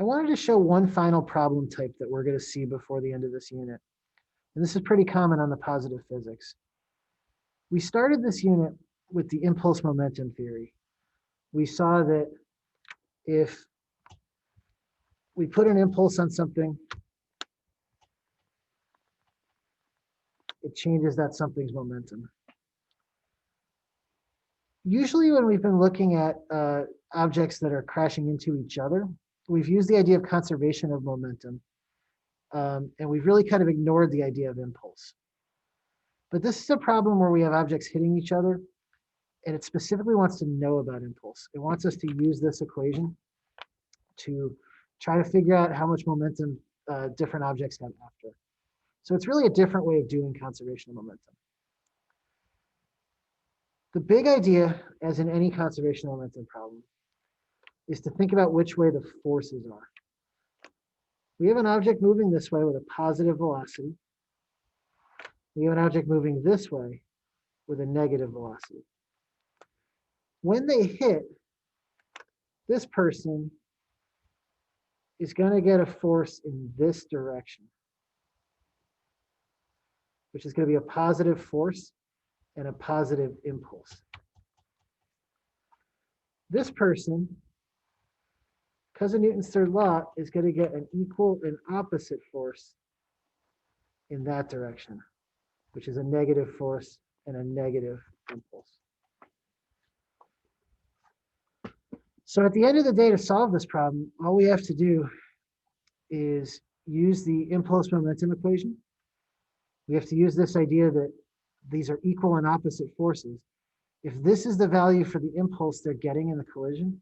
I wanted to show one final problem type that we're going to see before the end of this unit. And this is pretty common on the positive physics. We started this unit with the impulse momentum theory. We saw that if we put an impulse on something, it changes that something's momentum. Usually when we've been looking at objects that are crashing into each other, we've used the idea of conservation of momentum. And we've really kind of ignored the idea of impulse. But this is a problem where we have objects hitting each other, and it specifically wants to know about impulse. It wants us to use this equation to try to figure out how much momentum different objects have after. So it's really a different way of doing conservation of momentum. The big idea, as in any conservation of momentum problem, is to think about which way the forces are. We have an object moving this way with a positive velocity. We have an object moving this way with a negative velocity. When they hit, this person is going to get a force in this direction, which is going to be a positive force and a positive impulse. This person, because of Newton's third law, is going to get an equal and opposite force in that direction, which is a negative force and a negative impulse. So at the end of the day, to solve this problem, all we have to do is use the impulse momentum equation. We have to use this idea that these are equal and opposite forces. If this is the value for the impulse they're getting in the collision,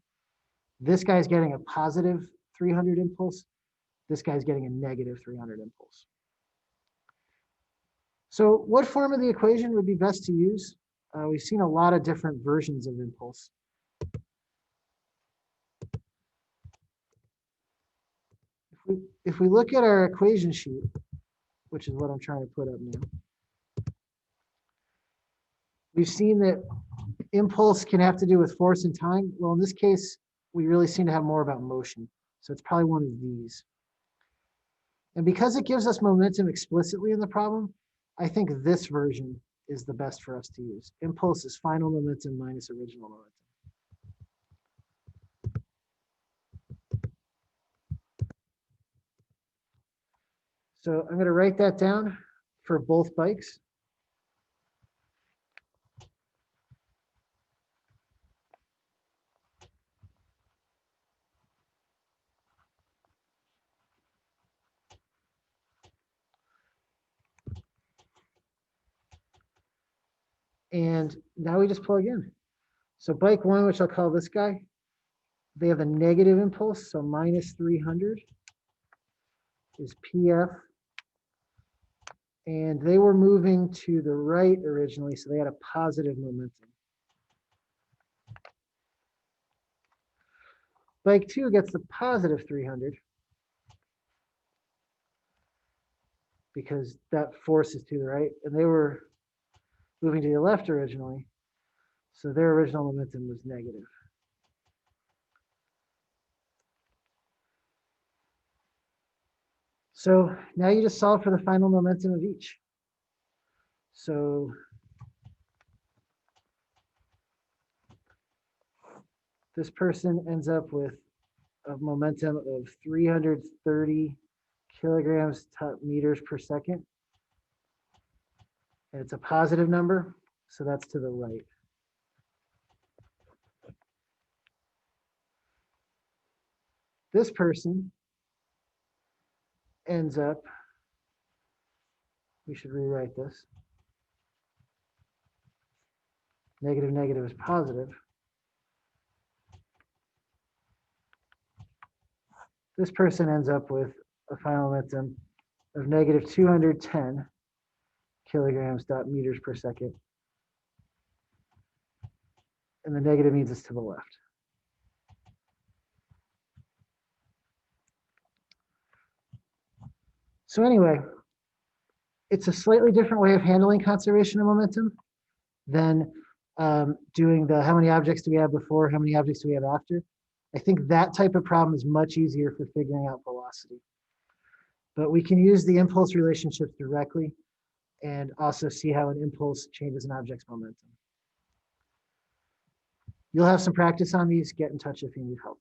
this guy's getting a positive 300 impulse, this guy's getting a negative 300 impulse. So what form of the equation would be best to use? We've seen a lot of different versions of impulse. If we look at our equation sheet, which is what I'm trying to put up now, we've seen that impulse can have to do with force and time. Well, in this case, we really seem to have more about motion. So it's probably one of these. And because it gives us momentum explicitly in the problem, I think this version is the best for us to use. Impulse is final momentum minus original momentum. So I'm going to write that down for both bikes. And now we just plug in. So bike one, which I'll call this guy, they have a negative impulse, so minus 300 is PF. And they were moving to the right originally, so they had a positive momentum. Bike two gets the positive 300 because that force is to the right, and they were moving to the left originally, so their original momentum was negative. So now you just solve for the final momentum of each. So this person ends up with a momentum of 330 kilograms meters per second. And it's a positive number, so that's to the right. This person ends up, we should rewrite this. Negative, negative is positive. This person ends up with a final momentum of negative 210 kilograms meters per second. And the negative means it's to the left. So anyway, it's a slightly different way of handling conservation of momentum than doing the how many objects do we have before, how many objects do we have after. I think that type of problem is much easier for figuring out velocity. But we can use the impulse relationships directly and also see how an impulse changes an object's momentum. You'll have some practice on these. Get in touch if you need help.